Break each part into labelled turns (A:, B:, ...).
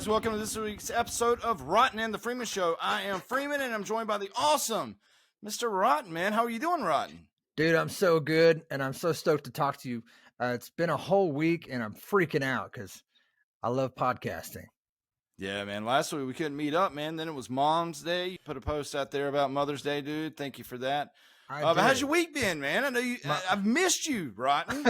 A: guys, welcome to this week's episode of Rotten and the Freeman Show. I am Freeman, and I'm joined by the awesome Mr. Rotten, man. How are you doing, Rotten?
B: Dude, I'm so good, and I'm so stoked to talk to you. It's been a whole week, and I'm freaking out because I love podcasting.
A: Yeah, man. Last week we couldn't meet up, man. Then it was Mom's Day. You put a post out there about Mother's Day, dude. Thank you for that. But how's your week been, man? I know I've missed you, Rotten.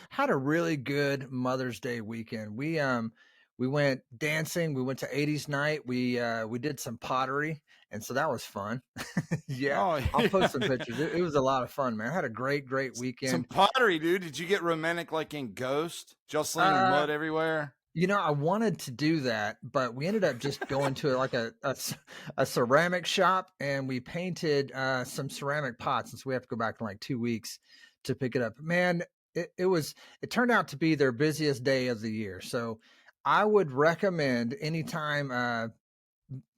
B: Had a really good Mother's Day weekend. We went dancing. We went to 80s night. We did some pottery, and so that was fun. Yeah, I'll post some pictures. It was a lot of fun, man. I had a great weekend.
A: Some pottery, dude. Did you get romantic like in Ghost? Just slinging mud everywhere?
B: You know, I wanted to do that, but we ended up just going to like a ceramic shop, and we painted some ceramic pots, and so we have to go back in like 2 weeks to pick it up. Man, it turned out to be their busiest day of the year. So I would recommend anytime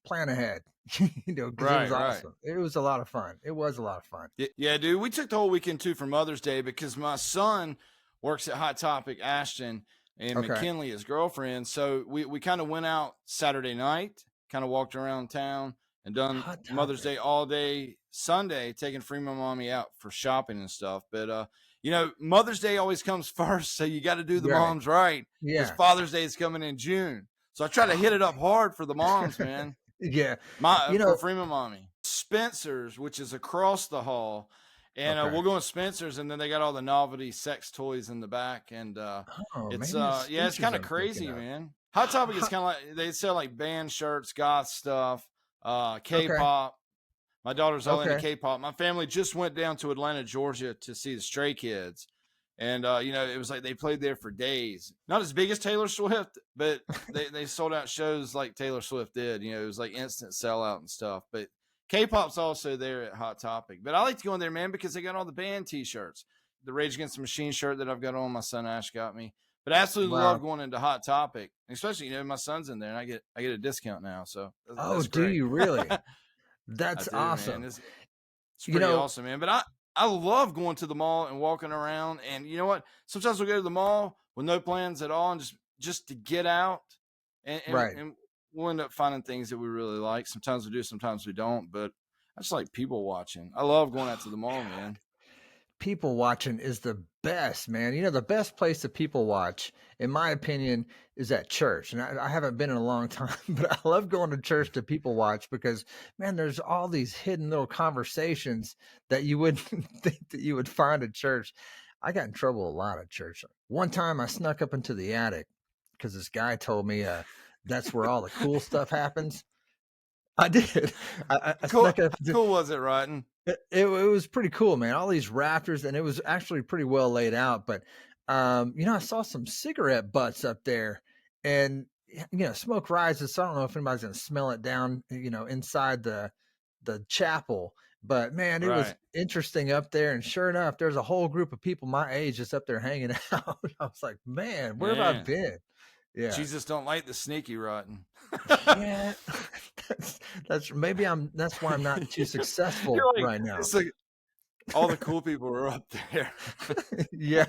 B: plan ahead. You know, because it was awesome. It was a lot of fun. It was a lot of fun.
A: Yeah, dude. We took the whole weekend too for Mother's Day because my son works at Hot Topic Ashton. And McKinley, his girlfriend. So we kind of went out Saturday night, kind of walked around town and done Mother's Day all day Sunday, taking Freeman Mommy out for shopping and stuff. But, you know, Mother's Day always comes first. So you got to do the moms right. Because Father's Day is coming in June. So I try to hit it up hard for the moms, man.
B: Yeah.
A: For Freeman Mommy. Spencer's, which is across the hall. And we'll go in Spencer's, and then they got all the novelty sex toys in the back, and it's kind of crazy, man. Hot Topic is kind of like they sell like band shirts, goth stuff, K-pop. My daughter's all into K-pop. My family just went down to Atlanta, Georgia, to see the Stray Kids, and you know, it was like they played there for days. Not as big as Taylor Swift, but they sold out shows like Taylor Swift did. You know, it was like instant sellout and stuff, but. K-pop's also there at Hot Topic, but I like to go in there, man, because they got all the band T-shirts. The Rage Against the Machine shirt that I've got on, my son Ash got me. But I absolutely love going into Hot Topic, especially, you know, my son's in there, and I get a discount now. So that's
B: do you really? That's awesome.
A: Man. It's pretty awesome, man. But I love going to the mall and walking around, and you know what? Sometimes we'll go to the mall with no plans at all, and just to get out and we'll end up finding things that we really like. Sometimes we do, sometimes we don't. But I just like people watching. I love going out to the mall, man.
B: People watching is the best, man. You know, the best place to people watch, in my opinion, is at church. And I haven't been in a long time, but I love going to church to people watch because, man, there's all these hidden little conversations that you wouldn't think that you would find at church. I got in trouble a lot at church. One time I snuck up into the attic because this guy told me, that's where all the cool stuff happens. I did. I
A: cool. Cool was it, Rotten?
B: It was pretty cool, man. All these rafters, and it was actually pretty well laid out. But you know, I saw some cigarette butts up there, and you know, smoke rises. So I don't know if anybody's gonna smell it down, you know, inside the chapel. But man, it was interesting up there, and sure enough, there's a whole group of people my age just up there hanging out. I was like, man, where have I been? Yeah,
A: Jesus don't like the sneaky, Rotten.
B: Yeah, that's why I'm not too successful right now.
A: Like, all the cool people are up there.
B: yeah.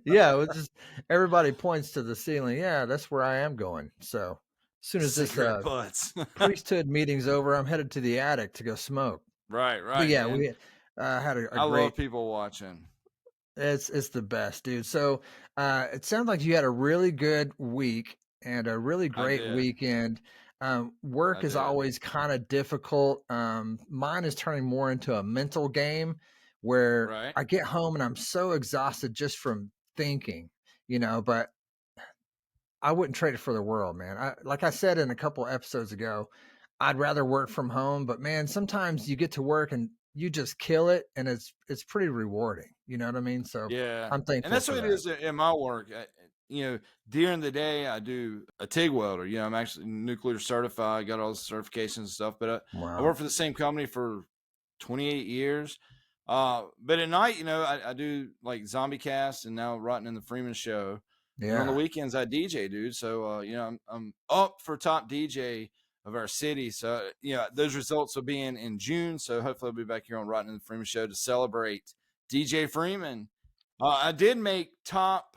B: It was just everybody points to the ceiling. Yeah, that's where I am going. So as soon as this priesthood meeting's over, I'm headed to the attic to go smoke.
A: Right.
B: But yeah, man. We had a
A: I
B: great.
A: love people watching.
B: It's the best, dude. So it sounds like you had a really good week and a really great weekend. Work is always kind of difficult. Mine is turning more into a mental game where I get home and I'm so exhausted just from thinking, you know, but I wouldn't trade it for the world, man. Like I said in a couple episodes ago, I'd rather work from home, but man, sometimes you get to work and you just kill it, and it's pretty rewarding. You know what I mean? So
A: yeah,
B: I'm thankful.
A: And that's what it is in my work. You know, during the day I do a TIG welder. You know, I'm actually nuclear certified, got all the certifications and stuff. But I work for the same company for 28 years. But at night, you know, I do like Zombie Cast and now Rotten in the Freeman Show. Yeah. And on the weekends I DJ, dude. So you know, I'm up for top DJ of our city. So, you know, those results will be in June. So hopefully I'll be back here on Rotten and the Freeman Show to celebrate DJ Freeman. I did make top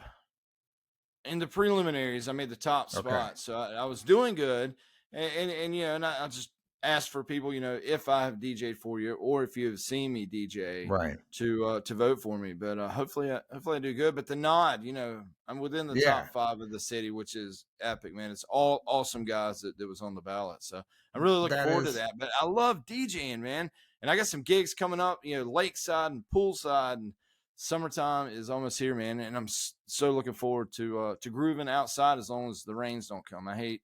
A: in the preliminaries, I made the top spot. So I was doing good. And you know, and I just asked for people, you know, if I have DJed for you or if you have seen me DJ,
B: right,
A: to vote for me. But hopefully I do good. But the nod, you know, I'm within the top 5 of the city, which is epic, man. It's all awesome guys that was on the ballot. So I'm really looking forward to that. But I love DJing, man. And I got some gigs coming up, you know, lakeside and poolside, and summertime is almost here, man. And I'm so looking forward to grooving outside as long as the rains don't come. I hate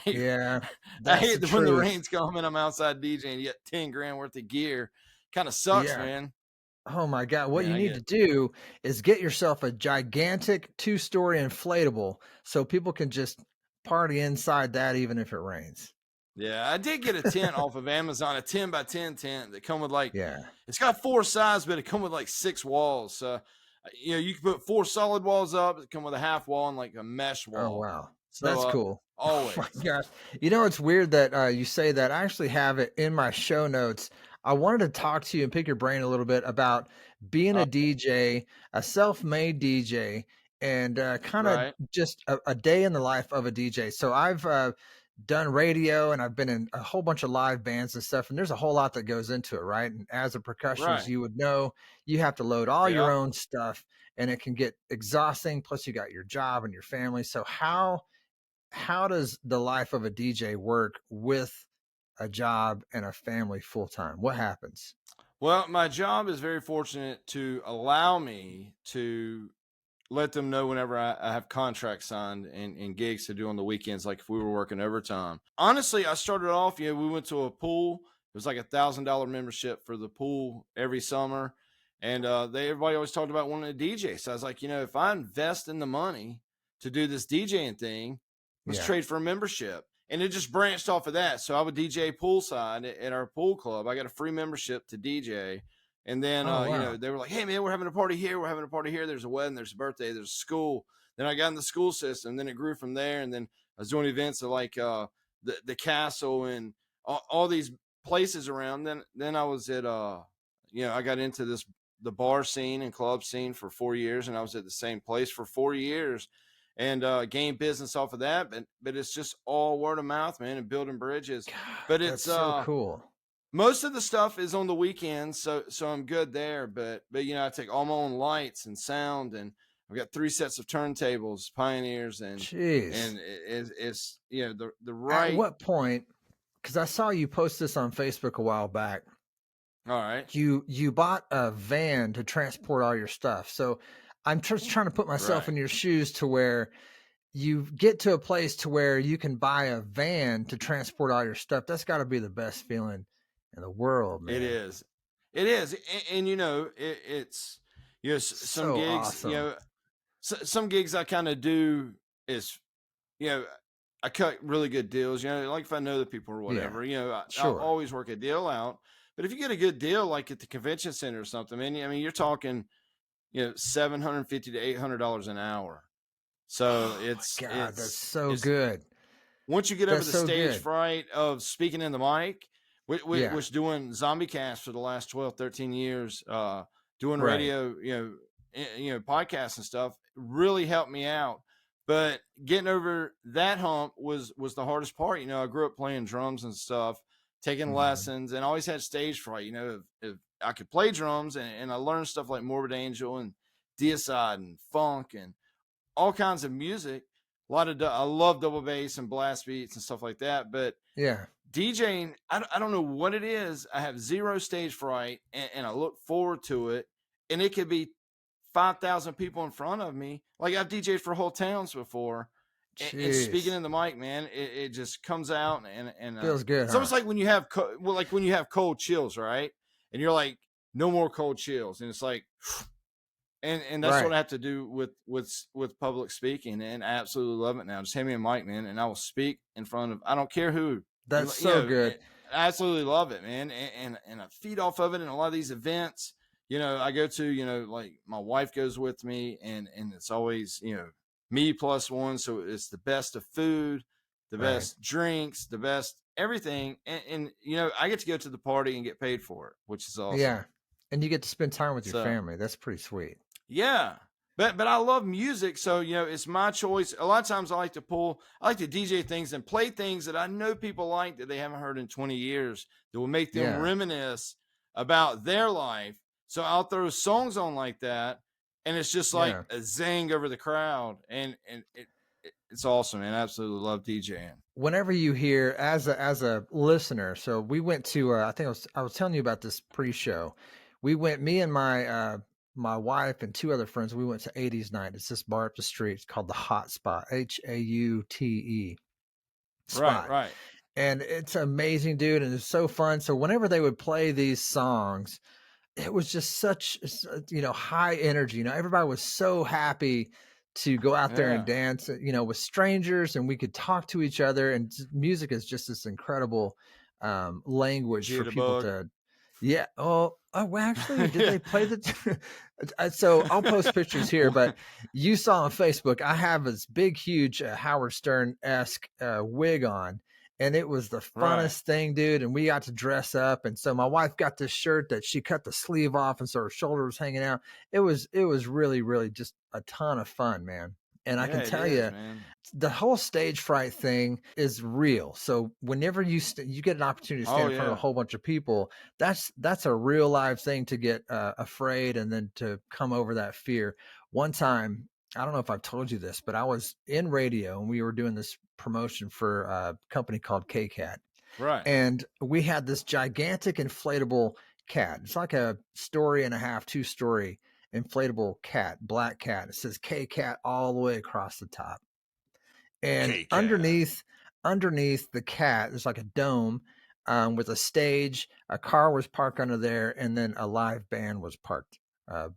B: yeah,
A: I hate when the rain's coming. I'm outside DJing. You get 10 grand worth of gear. Kind of sucks, man.
B: Oh my God. What you need to do is get yourself a gigantic 2-story inflatable so people can just party inside that even if it rains.
A: Yeah, I did get a tent off of Amazon, a 10 by 10 tent that come with like, it's got 4 sides, but it come with like 6 walls. You know, you can put 4 solid walls up. It come with a half wall and like a mesh wall.
B: Oh, wow.
A: So,
B: that's cool.
A: Always.
B: Oh my gosh. You know, it's weird that you say that. I actually have it in my show notes. I wanted to talk to you and pick your brain a little bit about being a DJ, a self-made DJ, and kind of just a day in the life of a DJ. So I've done radio and I've been in a whole bunch of live bands and stuff, and there's a whole lot that goes into it, right? And as a percussionist, you would know you have to load all your own stuff, and it can get exhausting. Plus you got your job and your family. So how does the life of a DJ work with a job and a family full time? What happens?
A: Well, my job is very fortunate to allow me to let them know whenever I have contracts signed and gigs to do on the weekends, like if we were working overtime. Honestly, I started off, you know, we went to a pool. It was like $1,000 membership for the pool every summer. And everybody always talked about wanting to DJ. So I was like, you know, if I invest in the money to do this DJing thing, let's trade for a membership. And it just branched off of that. So I would DJ poolside at our pool club. I got a free membership to DJ. And then, you know, they were like, hey, man, we're having a party here. We're having a party here. There's a wedding. There's a birthday. There's a school. Then I got in the school system. Then it grew from there. And then I was doing events at like the castle and all these places around. Then I was at, you know, I got into the bar scene and club scene for 4 years. And I was at the same place for 4 years. And gained business off of that, but it's just all word of mouth, man, and building bridges. But it's
B: so cool.
A: Most of the stuff is on the weekends, so I'm good there. But you know, I take all my own lights and sound, and I've got 3 sets of turntables, Pioneers, and it's you know the right.
B: At what point? Because I saw you post this on Facebook a while back.
A: All right.
B: You bought a van to transport all your stuff, so I'm just trying to put myself in your shoes to where you get to a place to where you can buy a van to transport all your stuff. That's got to be the best feeling in the world, man.
A: It is. And you know, it's, you know, some gigs, awesome. You know, some gigs I kind of do is, you know, I cut really good deals, you know, like if I know the people or whatever, you know, I'll always work a deal out. But if you get a good deal, like at the convention center or something, man, I mean, you're talking, you know, $750 to $800 an hour. So
B: that's so good.
A: Once you get over the stage fright of speaking in the mic, which doing zombie cast for the last 12, 13 years, doing radio, you know, podcasts and stuff really helped me out. But getting over that hump was the hardest part. You know, I grew up playing drums and stuff, taking lessons, and always had stage fright. You know, if I could play drums and I learned stuff like Morbid Angel and Deicide and funk and all kinds of music. I love double bass and blast beats and stuff like that. But DJing, I don't know what it is. I have zero stage fright and I look forward to it. And it could be 5,000 people in front of me. Like I've DJed for whole towns before. And speaking in the mic, man, it just comes out and
B: feels good.
A: It's almost like when you have cold chills, right? And you're like, no more cold chills, and it's like, and that's what I have to do with public speaking, and I absolutely love it now. Just hand me a mic, man, and I will speak in front of, I don't care who.
B: That's so good.
A: I absolutely love it, man, and I feed off of it in a lot of these events. You know, I go to, you know, like my wife goes with me, and it's always, you know, me plus one. So it's the best of food, the best drinks, the best everything. And, you know, I get to go to the party and get paid for it, which is awesome.
B: Yeah. And you get to spend time with your family. That's pretty sweet.
A: Yeah. But I love music, so it's my choice. A lot of times I like to DJ things and play things that I know people like that they haven't heard in 20 years that will make them reminisce about their life. So I'll throw songs on like that, and it's just like a zing over the crowd, and it's awesome, man. I absolutely love DJing.
B: Whenever you hear as a listener, so we went to I think I was telling you about this pre-show. We went, me and my wife and two other friends, we went to 80s night. It's this bar up the street. It's called the Hot Spot, HAUTE spot.
A: Right.
B: And it's amazing, dude, and it's so fun. So whenever they would play these songs, it was just such, high energy. Everybody was so happy to go out there and dance, with strangers, and we could talk to each other. And music is just this incredible language for people to. Yeah. Oh, well, actually, did they play the? So I'll post pictures here, but you saw on Facebook, I have this big, huge Howard Stern-esque wig on. And it was the funnest thing, dude. And we got to dress up. And so my wife got this shirt that she cut the sleeve off, and so her shoulder was hanging out. It was really, really just a ton of fun, man. And I can tell you, the whole stage fright thing is real. So whenever you get an opportunity to stand in front of a whole bunch of people, that's a real live thing, to get afraid and then to come over that fear. One time, I don't know if I've told you this, but I was in radio and we were doing this promotion for a company called K-Cat.
A: Right.
B: And we had this gigantic inflatable cat. It's like a story and a half, 2-story inflatable cat, black cat. It says K-Cat all the way across the top. And
A: K-Cat.
B: underneath the cat, there's like a dome with a stage. A car was parked under there, and then a live band was parked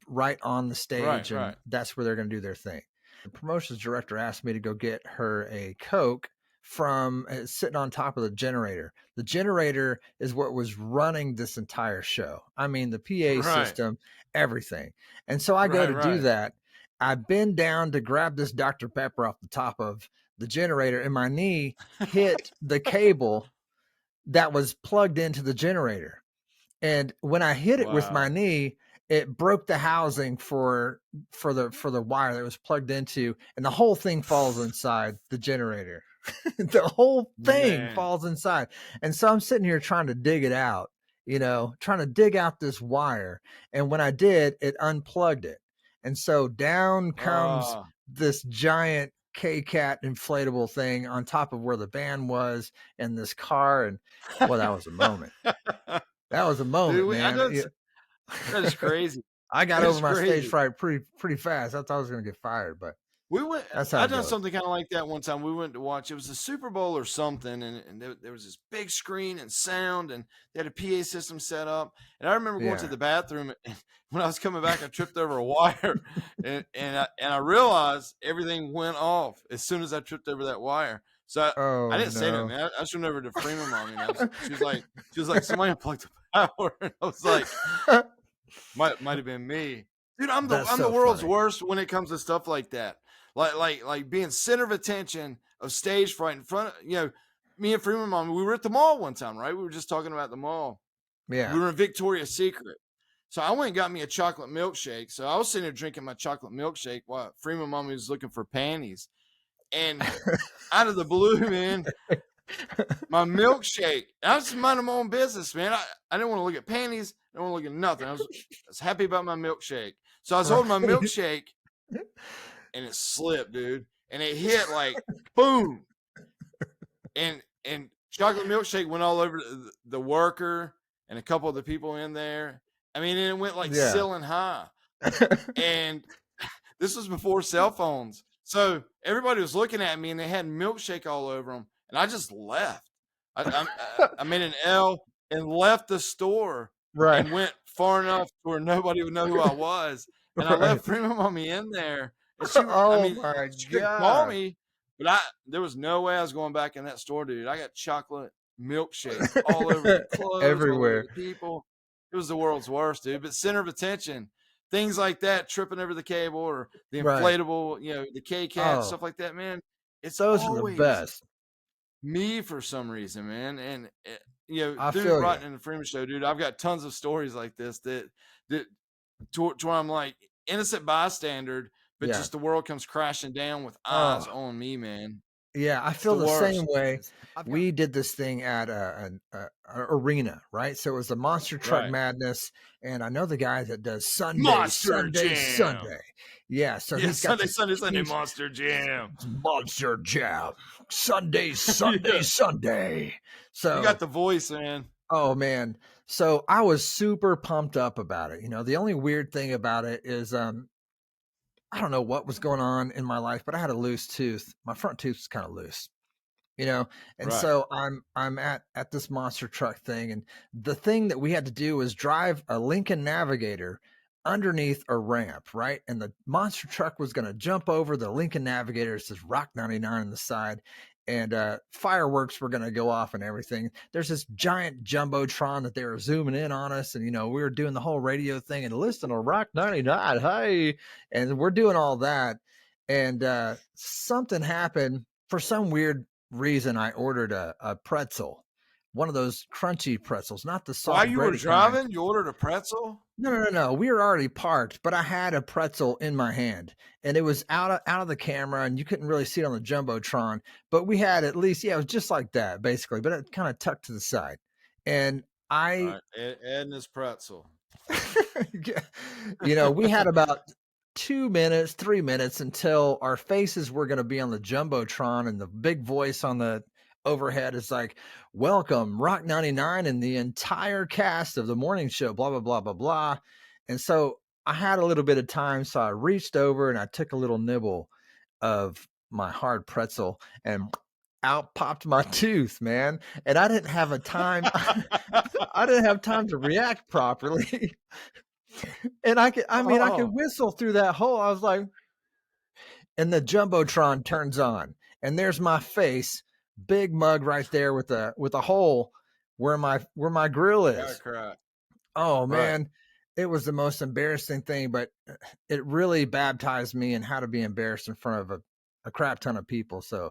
B: right on the stage, and that's where they're going to do their thing. The promotions director asked me to go get her a Coke from sitting on top of the generator. The generator is what was running this entire show. I mean, the PA system, everything. And so I go to do that. I bend down to grab this Dr. Pepper off the top of the generator, and my knee hit the cable that was plugged into the generator. And when I hit it with my knee, it broke the housing for the wire that was plugged into, and the whole thing falls inside the generator. The whole thing falls inside. And so I'm sitting here trying to dig it out, trying to dig out this wire. And when I did, it unplugged it. And so down comes this giant K-Cat inflatable thing on top of where the band was and this car. And well, that was a moment. That was a moment, dude, man.
A: That is crazy.
B: I got over my stage fright pretty fast. I thought I was going to get fired, but
A: we went. I done something kind of like that one time. We went to watch. It was the Super Bowl or something, and there was this big screen and sound, and they had a PA system set up. And I remember going to the bathroom, and when I was coming back, I tripped over a wire, and I realized everything went off as soon as I tripped over that wire. So I didn't say that, man. I should never to Freeman Mommy. She was like, somebody unplugged the power. And I was like, might have been me, dude. I'm the world's worst when it comes to stuff like that. Like being center of attention of stage fright in front of, me and Freeman Mommy, we were at the mall one time, right? We were just talking about the mall.
B: Yeah.
A: We were in Victoria's Secret. So I went and got me a chocolate milkshake. So I was sitting there drinking my chocolate milkshake while Freeman Mommy was looking for panties. And out of the blue, man, my milkshake. I was minding my own business, man. I didn't want to look at panties. I didn't want to look at nothing. I was happy about my milkshake. So I was holding my milkshake, and it slipped, dude. And it hit like boom. And chocolate milkshake went all over the worker and a couple of the people in there. I mean, it went like ceiling high. And this was before cell phones. So everybody was looking at me, and they had milkshake all over them. And I just left. I made an L and left the store, and went far enough where nobody would know who I was. And I left Freeman Mommy in there. And she could call me, but there was no way I was going back in that store, dude. I got chocolate milkshake all over the clothes,
B: everywhere.
A: All over the people. It was the world's worst, dude. But center of attention, things like that, tripping over the cable or the inflatable, the K-Cat, stuff like that, man.
B: Those are the best.
A: Me for some reason, man. And through Rotten in the Freeman Show, dude, I've got tons of stories like this that to where I'm like innocent bystander, but just the world comes crashing down with eyes on me, man.
B: Yeah, I feel the same way. We did this thing at an arena, right? So it was the Monster Truck Madness, and I know the guy that does Sunday. Yeah, so he's got
A: Sunday Monster Jam.
B: Monster Jam. Sunday. So
A: you got the voice, man.
B: Oh man. So I was super pumped up about it. You know, the only weird thing about it is I don't know what was going on in my life, but I had a loose tooth. My front tooth was kind of loose, you know, and so I'm at this monster truck thing, and the thing that we had to do was drive a Lincoln Navigator underneath a ramp, right? And the monster truck was going to jump over the Lincoln Navigator. It says Rock 99 on the side, and fireworks were going to go off and everything. There's this giant jumbotron that they were zooming in on us, and you know, we were doing the whole radio thing and listen to Rock 99, hey, and we're doing all that, and something happened for some weird reason. I ordered a pretzel, one of those crunchy pretzels, not the soft.
A: While you were driving, you ordered a pretzel?
B: No. We were already parked, but I had a pretzel in my hand, and it was out of the camera, and you couldn't really see it on the jumbotron. But we had at least, it was just like that basically, but it kind of tucked to the side. And
A: Ed and his pretzel.
B: You know, we had about 3 minutes until our faces were going to be on the jumbotron, and the big voice on the overhead is like, welcome Rock 99 and the entire cast of the morning show, blah blah blah blah blah. And so I had a little bit of time, so I reached over and I took a little nibble of my hard pretzel, and out popped my tooth, man. And I didn't have I didn't have time to react properly. And I could whistle through that hole. I was like, and the jumbotron turns on, and there's my face, big mug right there with a hole where my grill is. Oh man, it was the most embarrassing thing, but it really baptized me in how to be embarrassed in front of a crap ton of people. So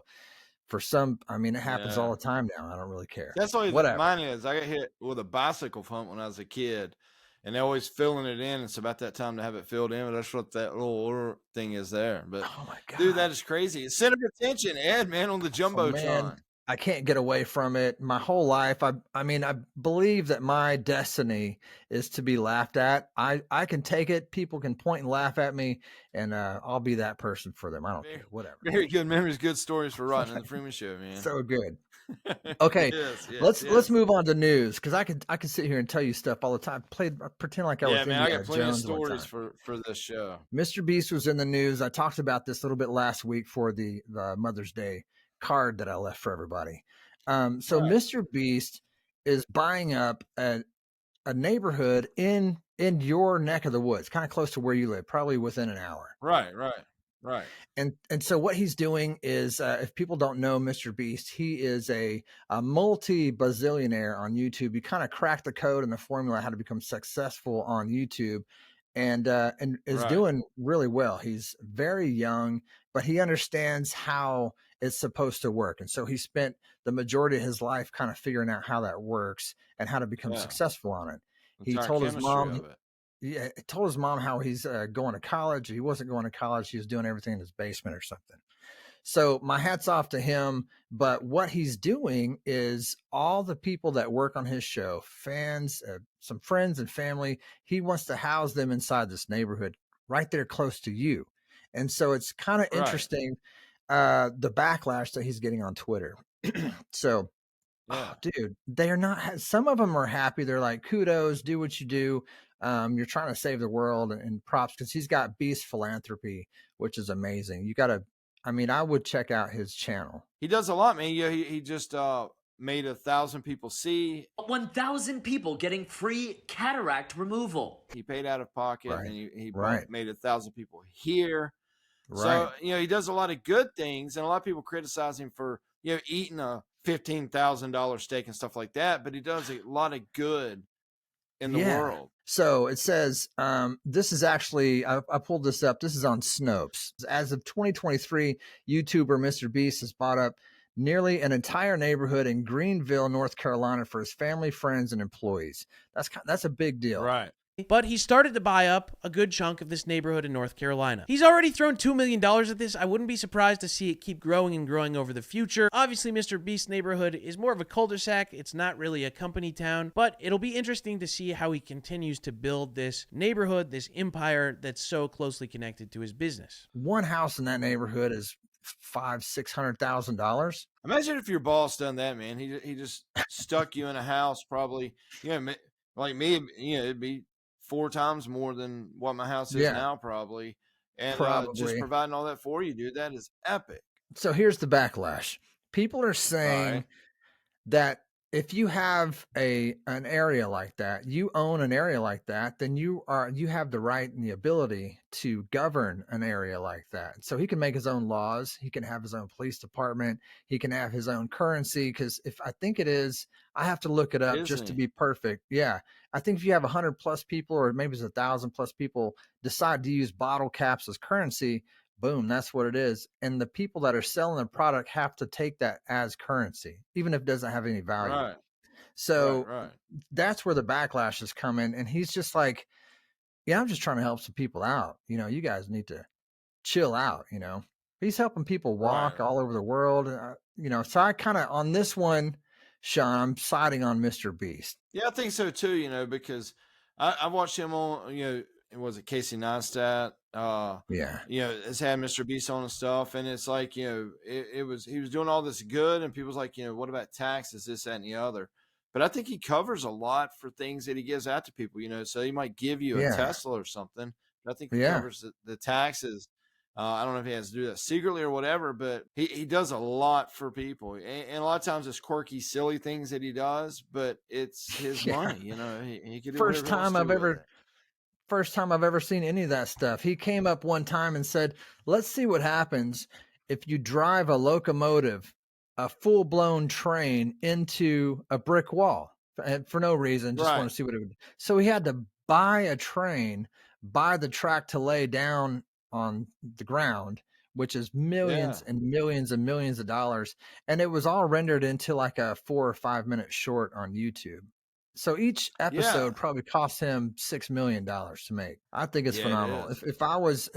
B: for some, I mean, it happens all the time now. I don't really care.
A: That's always mine is. I got hit with a bicycle pump when I was a kid, and they're always filling it in. It's about that time to have it filled in, but that's what that little thing is there. But
B: oh my God,
A: dude, that is crazy. Center of attention, Ed, man, on the jumbotron.
B: I can't get away from it. My whole life, I mean, I believe that my destiny is to be laughed at. I can take it. People can point and laugh at me, and I'll be that person for them. I don't care. Whatever.
A: Very good memories, good stories for Rotten and the Freeman Show, man.
B: So good. Okay, let's move on to news, because I could sit here and tell you stuff all the time. Pretend like I was.
A: Yeah, man, I got plenty of stories for this show.
B: Mr. Beast was in the news. I talked about this a little bit last week for the Mother's Day card that I left for everybody. Mr. Beast is buying up a neighborhood in your neck of the woods, kind of close to where you live, probably within an hour.
A: Right.
B: And so what he's doing is, if people don't know Mr. Beast, he is a multi-bazillionaire on YouTube. He kind of cracked the code and the formula how to become successful on YouTube, and is doing really well. He's very young, but he understands how it's supposed to work. And so he spent the majority of his life kind of figuring out how that works and how to become successful on it. He told his mom, told his mom how he's going to college. He wasn't going to college. He was doing everything in his basement or something. So my hat's off to him. But what he's doing is all the people that work on his show, fans, some friends and family, he wants to house them inside this neighborhood right there close to you. And so it's kind of interesting, the backlash that he's getting on Twitter. So, dude, they are not, some of them are happy. They're like, kudos, do what you do. You're trying to save the world, and props, because he's got Beast Philanthropy, which is amazing. You got to, I mean, I would check out his channel.
A: He does a lot, man. Yeah, he just made 1,000 people see.
C: 1,000 people getting free cataract removal.
A: He paid out of pocket, and he made 1,000 people hear. So, you know, he does a lot of good things, and a lot of people criticize him for, you know, eating a $15,000 steak and stuff like that, but he does a lot of good in the world.
B: So it says, this is actually, I pulled this up. This is on Snopes. As of 2023, YouTuber Mr. Beast has bought up nearly an entire neighborhood in Greenville, North Carolina for his family, friends, and employees. That's a big deal.
A: Right.
D: but he started to buy up a good chunk of this neighborhood in North Carolina. He's already thrown $2 million at this. I wouldn't be surprised to see it keep growing and growing over the future. Obviously, Mr. Beast's neighborhood is more of a cul-de-sac. It's not really a company town, but it'll be interesting to see how he continues to build this neighborhood, this empire that's so closely connected to his business.
B: One house in that neighborhood is $500,000-$600,000.
A: Imagine if your boss done that, man. He just stuck you in a house, probably. Like me, it'd be 4 times more than what my house is now, probably. And just providing all that for you, dude, that is epic.
B: So here's the backlash. People are saying that if you have an area like that, you own an area like that, then you have the right and the ability to govern an area like that. So he can make his own laws. He can have his own police department. He can have his own currency. Because I think it is, I have to look it up just to be perfect. Yeah. I think if you have 100+ people, or maybe it's 1,000+ people decide to use bottle caps as currency, boom, that's what it is. And the people that are selling the product have to take that as currency, even if it doesn't have any value.
A: Right.
B: So that's where the backlash is coming. And he's just like, yeah, I'm just trying to help some people out. You guys need to chill out. He's helping people walk all over the world. So I kind of, on this one, Shawn, I'm siding on Mr. Beast.
A: Yeah, I think so too, because I watched him on, was it Casey Neistat? Has had Mr. Beast on and stuff. And it's like, he was doing all this good, and people's like, what about taxes, this, that, and the other? But I think he covers a lot for things that he gives out to people, so he might give you a Tesla or something. But I think he covers the taxes. I don't know if he has to do that secretly or whatever, but he does a lot for people. And a lot of times it's quirky, silly things that he does, but it's his money, he could do
B: First time I've ever seen any of that stuff. He came up one time and said, let's see what happens if you drive a locomotive, a full-blown train, into a brick wall for no reason. Just want to see what it would do. So he had to buy a train, buy the track to lay down on the ground, which is millions and millions and millions of dollars. And it was all rendered into like a 4 or 5 minute short on YouTube. So each episode probably cost him $6 million to make. I think it's phenomenal. If I was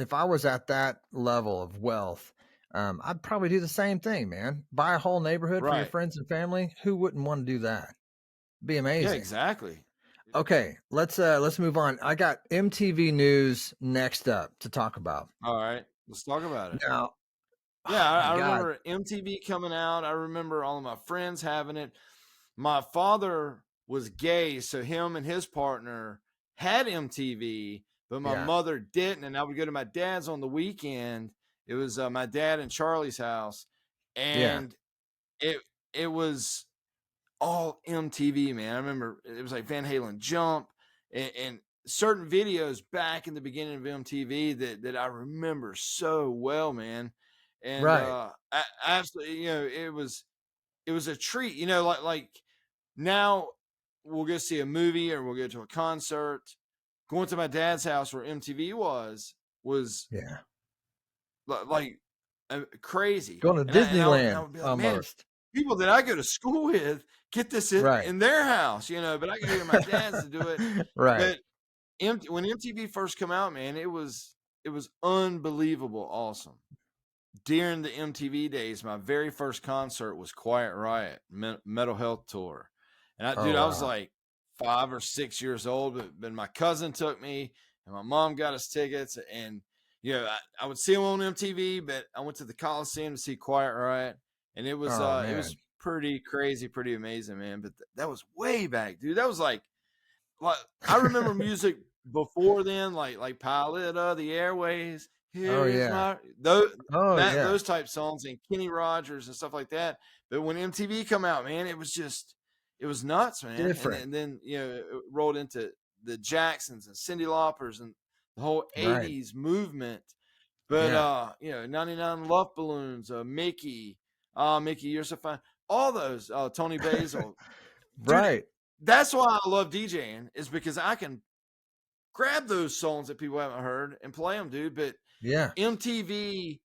B: at that level of wealth, I'd probably do the same thing, man. Buy a whole neighborhood for your friends and family. Who wouldn't want to do that? It'd be amazing.
A: Yeah, exactly.
B: Okay, let's move on. I got MTV News next up to talk about.
A: All right, let's talk about it.
B: Now,
A: I remember MTV coming out. I remember all of my friends having it. My father was gay, so him and his partner had MTV, but my mother didn't. And I would go to my dad's on the weekend. It was my dad and Charlie's house, and it was all MTV, man. I remember it was like Van Halen Jump and certain videos back in the beginning of MTV that I remember so well, man. And absolutely, it was a treat, like now we'll go see a movie or we'll go to a concert. Going to my dad's house where MTV was like crazy.
B: Going to Disneyland
A: I would be like,
B: almost.
A: Man, people that I go to school with get this in their house, but I go to my dad's to do it.
B: Right.
A: But when MTV first came out, man, it was unbelievable awesome. During the MTV days, my very first concert was Quiet Riot, Mental Health Tour. And I was like 5 or 6 years old, but my cousin took me and my mom got us tickets. And, I would see them on MTV, but I went to the Coliseum to see Quiet Riot. And it was, it was pretty crazy, pretty amazing, man. But that was way back, dude. That was like I remember music before then, like Pilot of the Airways. Those type songs and Kenny Rogers and stuff like that. But when MTV come out, man, it was nuts, man.
B: Different.
A: And then it rolled into the Jacksons and Cyndi Laupers and the whole 80s movement. But 99 Love Balloons, Mickey, You're So Fine, all those, Tony Basil.
B: Dude,
A: that's why I love DJing, is because I can grab those songs that people haven't heard and play them, dude. But MTV,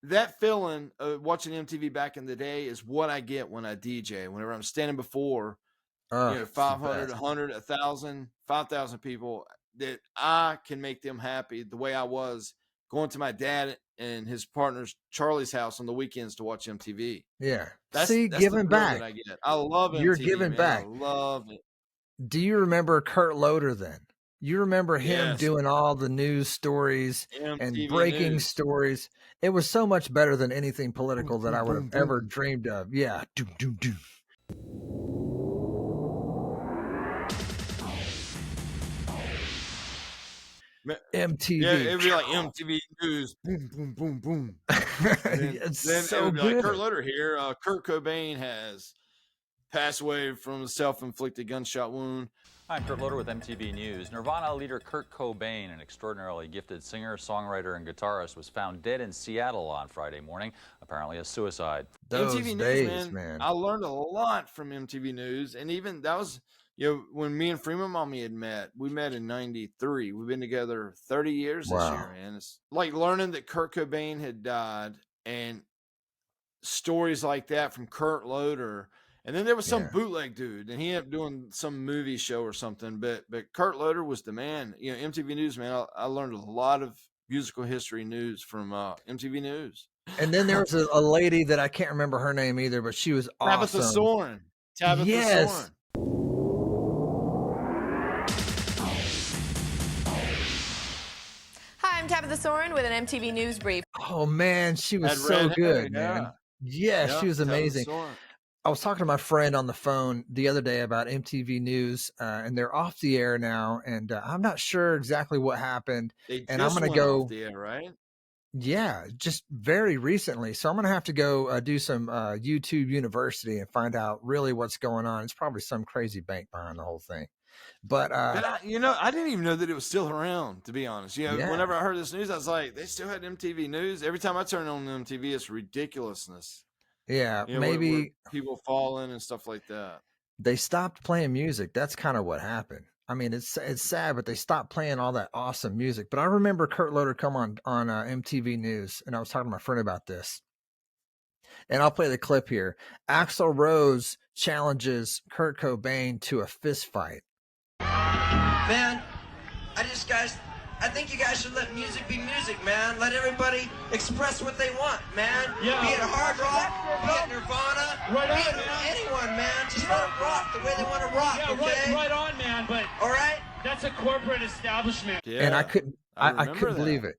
A: that feeling of watching MTV back in the day is what I get when I DJ. Whenever I'm standing before you know, 500, 100, 1,000, 5,000 people, that I can make them happy the way I was going to my dad and his partner's Charlie's house on the weekends to watch MTV.
B: Yeah.
A: That's
B: giving
A: the
B: back.
A: that I get. I love
B: You're
A: MTV,
B: giving
A: man.
B: back.
A: I love it.
B: Do you remember Kurt Loder then? You remember him doing all the news stories and breaking stories. It was so much better than anything political that I would have ever dreamed of. Yeah. Doom, doom, doom. MTV.
A: Yeah, it'd be like MTV News. Boom, boom, boom, boom. Then
B: so
A: it would be
B: good.
A: like, Kurt Loder here. Kurt Cobain has passed away from a self-inflicted gunshot wound.
E: I'm Kurt Loder with MTV News. Nirvana leader Kurt Cobain, an extraordinarily gifted singer, songwriter, and guitarist, was found dead in Seattle on Friday morning, apparently a suicide.
A: MTV News, man. I learned a lot from MTV News, and even that was, you know, when me and Freeman Mommy had met. We met in '93. We've been together 30 years this year, and it's like learning that Kurt Cobain had died and stories like that from Kurt Loder. And then there was some bootleg dude, and he ended up doing some movie show or something. But Kurt Loder was the man. You know, MTV News, man. I learned a lot of musical history news from MTV News.
B: And then there was a lady that I can't remember her name either, but she was awesome.
A: Tabitha Soren. Tabitha Soren.
F: Hi, I'm Tabitha Soren with an MTV News brief.
B: Oh man, she was so good, man. Yeah, she was amazing. I was talking to my friend on the phone the other day about MTV News, and they're off the air now, and I'm not sure exactly what happened.
A: And I'm going to go off the air, right?
B: Yeah, just very recently. So I'm going to have to go do some YouTube University and find out really what's going on. It's probably some crazy bank behind the whole thing. But
A: I didn't even know that it was still around, to be honest. You know, whenever I heard this news, I was like, they still had MTV News. Every time I turn on MTV, it's ridiculousness.
B: Yeah,
A: you know,
B: maybe
A: where people falling and stuff like that.
B: They stopped playing music. That's kind of what happened. I mean, it's sad, but they stopped playing all that awesome music. But I remember Kurt Loder come on MTV News, and I was talking to my friend about this. And I'll play the clip here. Axl Rose challenges Kurt Cobain to a fist fight.
G: Man, I think you guys should let music be music, man. Let everybody express what they want, man. Yeah. Be it hard rock, be it Nirvana, be it anyone, man. Just let them rock the way they want to rock, okay?
H: Right on, man, but
G: all right?
H: That's a corporate establishment.
B: Yeah. And I couldn't believe it.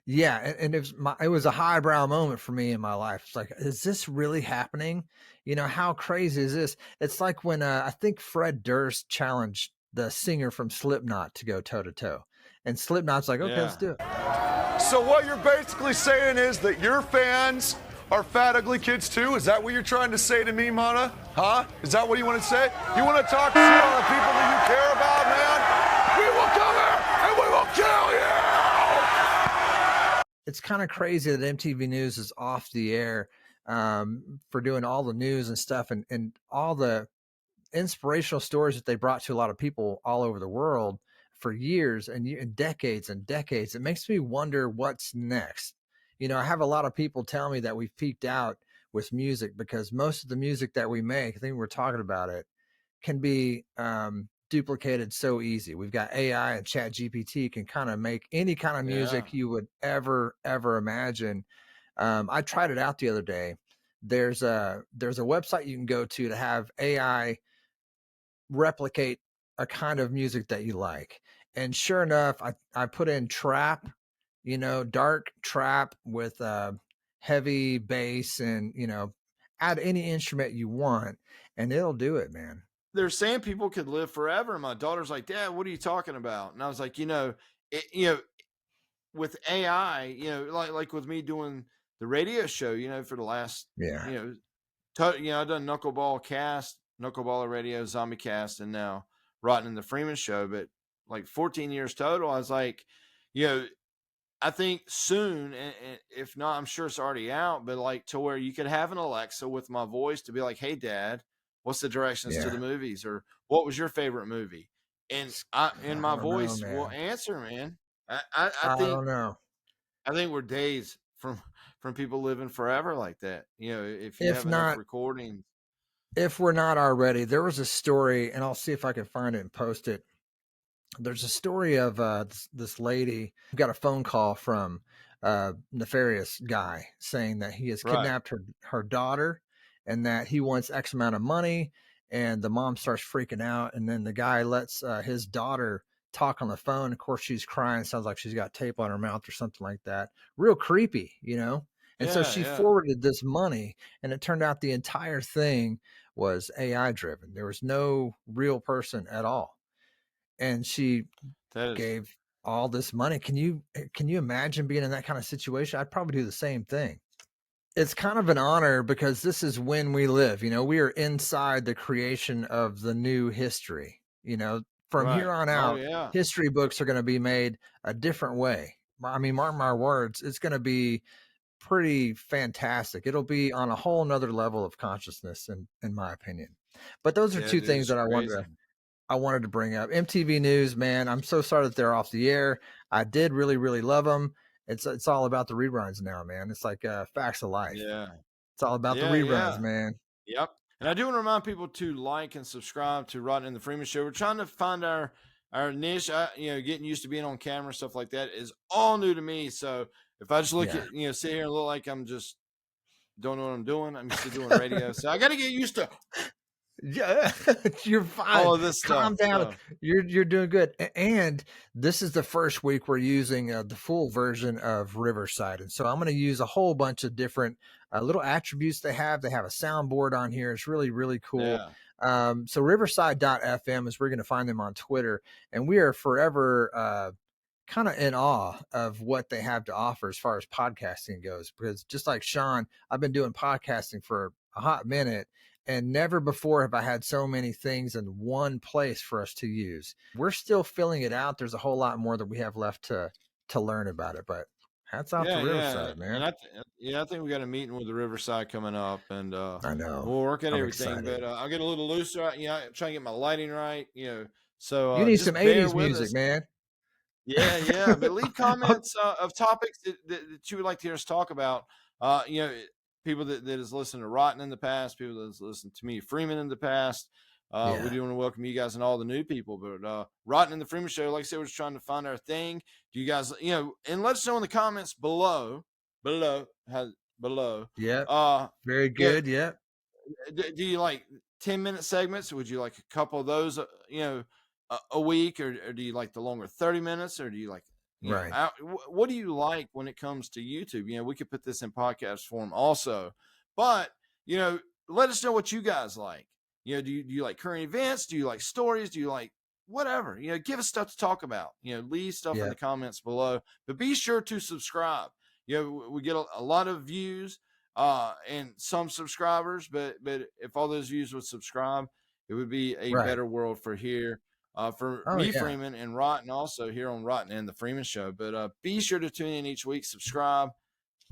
B: Yeah, and it was a highbrow moment for me in my life. It's like, is this really happening? You know, how crazy is this? It's like when I think Fred Durst challenged the singer from Slipknot to go toe-to-toe. And Slipknot's like, okay, let's do it.
I: So what you're basically saying is that your fans are fat, ugly kids too? Is that what you're trying to say to me, Mana? Huh? Is that what you want to say? You want to talk shit on the people that you care about, man? We will come here and we will kill you!
B: It's kind of crazy that MTV News is off the air for doing all the news and stuff and all the inspirational stories that they brought to a lot of people all over the world for years and decades and decades. It makes me wonder what's next. You know, I have a lot of people tell me that we've peaked out with music because most of the music that we make, I think we're talking about it, can be duplicated so easy. We've got AI and Chat GPT can kind of make any kind of music you would ever imagine. I tried it out the other day. There's a website you can go to have AI replicate a kind of music that you like. And sure enough, I put in trap, you know, dark trap with heavy bass and, you know, add any instrument you want and it'll do it, man.
A: They're saying people could live forever. My daughter's like, Dad, what are you talking about? And I was like, with AI, like with me doing the radio show, for the last, I've done Knuckleballer Radio, Zombie Cast, and now Rotten in the Freeman Show, but like 14 years total. I was like, I think soon, and if not, I'm sure it's already out, but like to where you could have an Alexa with my voice to be like, hey, Dad, what's the directions to the movies? Or what was your favorite movie? And my voice will answer, man. I
B: don't know.
A: I think we're days from people living forever like that. If you have enough recordings.
B: if we're not already, there was a story, and I'll see if I can find it and post it. There's a story of this lady who got a phone call from a nefarious guy saying that he has kidnapped her daughter and that he wants X amount of money. And the mom starts freaking out. And then the guy lets his daughter talk on the phone. Of course, she's crying. Sounds like she's got tape on her mouth or something like that. Real creepy, you know? And so she forwarded this money, and it turned out the entire thing was AI driven. There was no real person at all. And she gave all this money. Can you imagine being in that kind of situation? I'd probably do the same thing. It's kind of an honor because this is when we live. You know, we are inside the creation of the new history. You know, from here on out, history books are going to be made a different way. I mean, mark my words, it's going to be pretty fantastic. It'll be on a whole nother level of consciousness, in my opinion. But those are two things that I wanted to bring up. MTV News, man, I'm so sorry that they're off the air. I did really, really love them. It's all about the reruns now, man. It's like facts of life.
A: Yeah.
B: It's all about the reruns, man.
A: Yep. And I do want to remind people to like and subscribe to Rotten and the Freeman Show. We're trying to find our niche. Getting used to being on camera, stuff like that is all new to me. So if I just look at, sit here and look like I'm just don't know what I'm doing, I'm used to doing radio. So I got to get used to.
B: Yeah, you're fine.
A: All of this
B: Calm
A: stuff,
B: down.
A: so.
B: You're doing good. And this is the first week we're using the full version of Riverside. And so I'm going to use a whole bunch of different little attributes they have. They have a soundboard on here. It's really, really cool.
A: Yeah.
B: So riverside.fm is where you're going to find them on Twitter. And we are forever kind of in awe of what they have to offer as far as podcasting goes. Because just like Sean, I've been doing podcasting for a hot minute. And never before have I had so many things in one place for us to use. We're still filling it out. There's a whole lot more that we have left to learn about it. But hats off to Riverside, man.
A: And I think we got a meeting with the Riverside coming up, and
B: I know
A: we'll work at everything.
B: Excited.
A: But I'll get a little looser. I'm trying to get my lighting right. So
B: you need some 80s music, man.
A: Yeah. But leave comments of topics that you would like to hear us talk about. People that has listened to Rotten in the past, people that has listened to me, Freeman, in the past. We do want to welcome you guys and all the new people. But Rotten and the Freeman Show, like I said, we're just trying to find our thing. Do you guys, and let us know in the comments below.
B: Yeah. Very good. Yeah.
A: Do you like 10-minute segments? Would you like a couple of those, a week, or do you like the longer 30 minutes, or do you like? What do you like when it comes to YouTube? We could put this in podcast form also, but let us know what you guys like. Do you like current events? Do you like stories? Do you like whatever? Give us stuff to talk about. Leave stuff in the comments below, but be sure to subscribe. We get a lot of views and some subscribers, but if all those views would subscribe, it would be a better world for here. Freeman, and Rotten, also here on Rotten and the Freeman Show. But be sure to tune in each week, subscribe,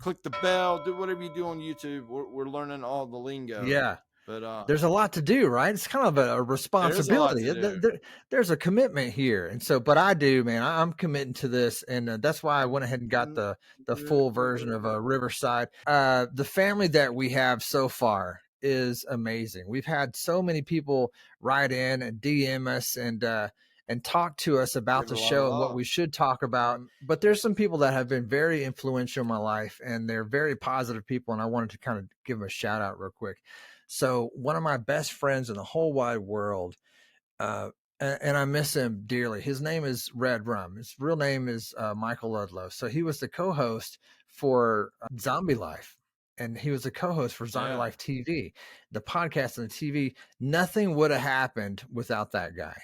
A: click the bell, do whatever you do on YouTube. We're learning all the lingo.
B: Yeah.
A: But
B: there's a lot to do, right? It's kind of a responsibility. There's a commitment here. And so, but I do, man, I'm committing to this. And that's why I went ahead and got the full version of Riverside. The family that we have so far is amazing. We've had so many people write in and DM us and talk to us about the show and what we should talk about. But there's some people that have been very influential in my life, and they're very positive people. And I wanted to kind of give them a shout out real quick. So one of my best friends in the whole wide world, and I miss him dearly. His name is Red Rum. His real name is Michael Ludlow. So he was the co-host for Zombie Life. And he was a co-host for Zombie Life TV, the podcast and the TV. Nothing would have happened without that guy.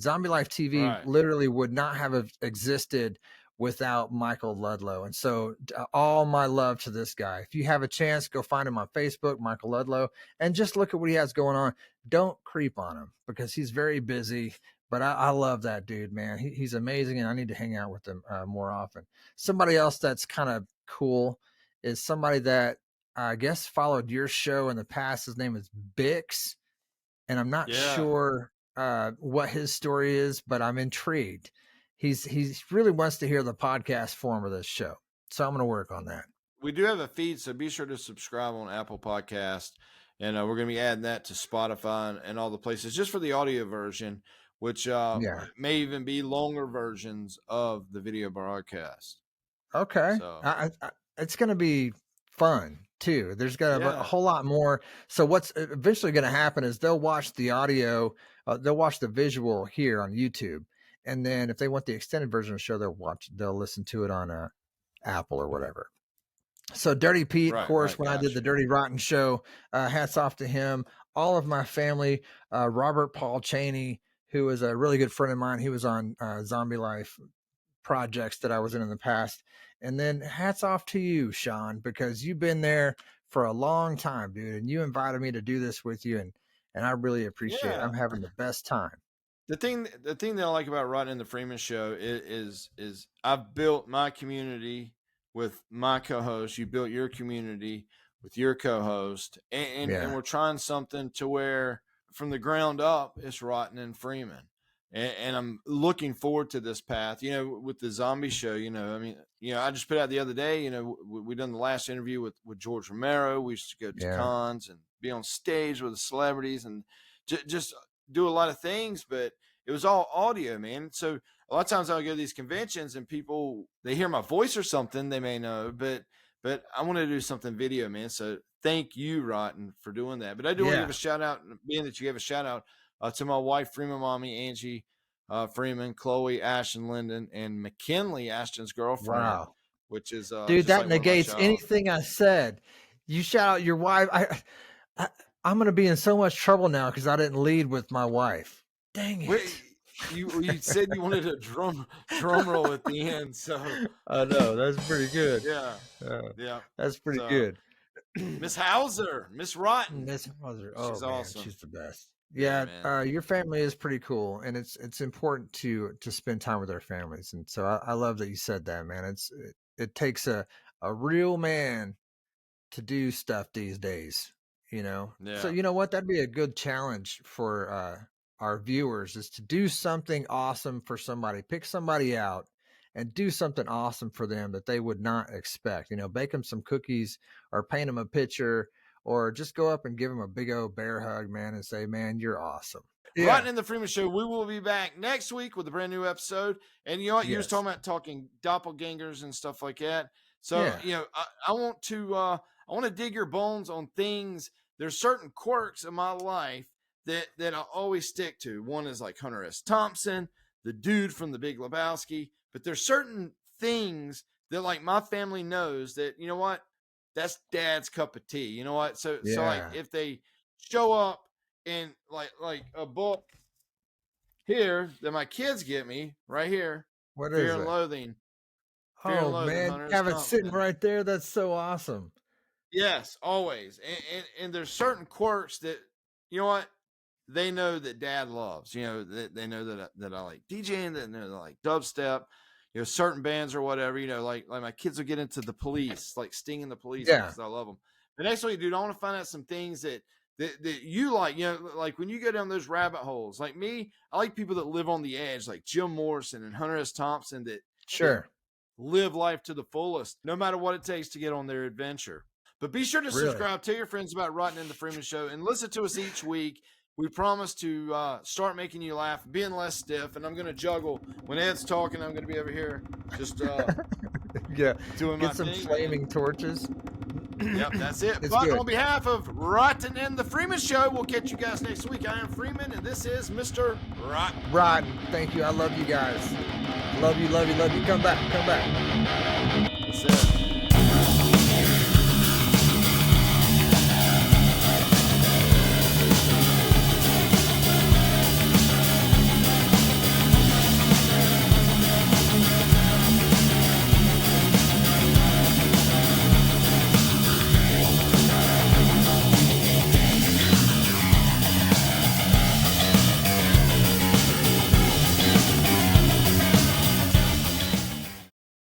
B: Zombie Life TV literally would not have existed without Michael Ludlow. And so all my love to this guy. If you have a chance, go find him on Facebook, Michael Ludlow, and just look at what he has going on. Don't creep on him because he's very busy. But I love that dude, man. He's amazing, and I need to hang out with him more often. Somebody else that's kind of cool is somebody that I guess followed your show in the past. His name is Bix, and I'm not sure what his story is, but I'm intrigued. He's really wants to hear the podcast form of this show, so I'm going to work on that.
A: We do have a feed, so be sure to subscribe on Apple Podcast And we're going to be adding that to Spotify and all the places just for the audio version, which may even be longer versions of the video broadcast.
B: Okay. So. It's going to be fun too. There's going to be a whole lot more. So what's eventually going to happen is they'll watch the audio, they'll watch the visual here on YouTube. And then if they want the extended version of the show, they'll listen to it on Apple or whatever. So Dirty Pete, of course, when I did the Dirty Rotten show, hats off to him. All of my family, Robert Paul Cheney, who is a really good friend of mine. He was on Zombie Life projects that I was in the past. And then hats off to you, Shawn, because you've been there for a long time, dude. And you invited me to do this with you. And I really appreciate it. I'm having the best time.
A: The thing that I like about Rotten and the Freeman Show is I've built my community with my co-host. You built your community with your co-host, and we're trying something to where from the ground up it's Rotten and Freeman, and I'm looking forward to this path. With the zombie show, I just put out the other day. We done the last interview with George Romero. We used to go to cons and be on stage with the celebrities and just do a lot of things, but it was all audio, man. So a lot of times I'll go to these conventions and people, they hear my voice or something, they may know, but I want to do something video, man. So thank you, Rotten, for doing that. But I do want to give a shout out, being that you gave a shout out to my wife, Freeman Mommy, Angie Freeman, Chloe, Ashton Linden, and McKinley, Ashton's girlfriend. Wow. Which is
B: dude, that negates anything I said. You shout out your wife. I'm going to be in so much trouble now because I didn't lead with my wife. Dang it.
A: Wait, you said you wanted a drum roll at the end, so
B: I know that's pretty good.
A: Yeah,
B: that's pretty good.
A: Miss Hauser, Miss Rotten,
B: Miss Hauser. Oh, she's awesome. She's the best.
A: Yeah,
B: your family is pretty cool, and it's important to spend time with our families. And so I love that you said that, man. It takes a real man to do stuff these days, Yeah. So you know what? That'd be a good challenge for our viewers, is to do something awesome for somebody. Pick somebody out and do something awesome for them that they would not expect. Bake them some cookies or paint them a picture, or just go up and give them a big old bear hug, man, and say, man, you're awesome.
A: Rotten and the Freeman Show. We will be back next week with a brand new episode. And you know what? You was talking doppelgangers and stuff like that. So, I want to dig your bones on things. There's certain quirks in my life that I always stick to. One is like Hunter S. Thompson, the dude from The Big Lebowski. But there's certain things that like my family knows that, you know what? That's Dad's cup of tea. You know what? So like if they show up in like a book here that my kids get me right here.
B: What
A: Fear
B: is
A: and
B: it?
A: Loathing.
B: Fear and Loathing, man, Hunter have it sitting right there. That's so awesome.
A: Yes, always. And there's certain quirks that, you know what? They know that Dad loves. They know that I like DJing, that they like dubstep, certain bands or whatever, like my kids will get into the Police, like Sting and the Police, because I love them. But next week, dude, I want to find out some things that you like, like when you go down those rabbit holes, like me, I like people that live on the edge, like Jim Morrison and Hunter S. Thompson, that live life to the fullest, no matter what it takes to get on their adventure. But be sure to subscribe, tell your friends about Rotten and the Freeman Show, and listen to us each week. We promise to start making you laugh, being less stiff, and I'm going to juggle. When Ed's talking, I'm going to be over here just doing my
B: some
A: thing,
B: flaming torches.
A: Yep, that's it. But good. On behalf of Rotten and the Freeman Show, we'll catch you guys next week. I am Freeman, and this is Mr. Rotten.
B: Rotten, thank you. I love you guys. Love you. Come back.
A: That's it.